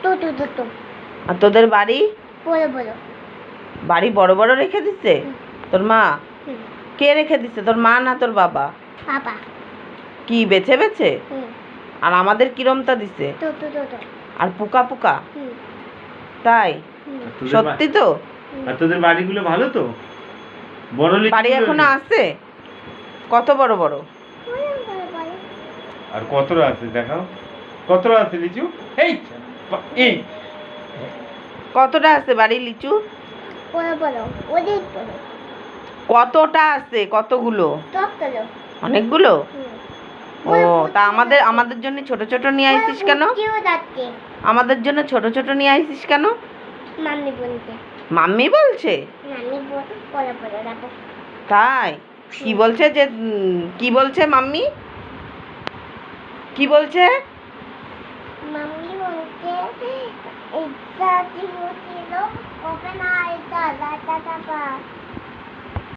তো আর তোদের বাড়ি বড় বড় বাড়ি বড় বড় রেখে দিচ্ছে তোর মা? হুম। কে রেখে দিচ্ছে, তোর মা না তোর বাবা? বাবা। কি বেছে বেছে? হুম। আর আমাদের কিরমটা দিছে? তো আর পোকা পোকা? হুম। তাই? হুম। সত্যি তো? আর তোদের বাড়িগুলো ভালো তো? বড় বাড়ি এখনো আছে? কত বড় বড়? আর কতটা আছে দেখাও, কতটা আছে লিচু? এই কতটা আছে বাড়ি লিচু? বড় বড় অনেক বড়। কতটা আছে, কতগুলো? ততগুলো। অনেকগুলো? হুম। ও তা আমাদের জন্য ছোট ছোট নিয়ে আইছিস কেন? যাচ্ছে আমাদের জন্য ছোট ছোট নিয়ে আইছিস কেন? মাম্মি বলতে। মাম্মি বলছে? মাম্মি বড় বড় রাখো। তাই? কি বলছে যে কি বলছে মাম্মি? কি বলছে? মাম্মি বলছে এটা কি হচ্ছিল, ওকে না এটা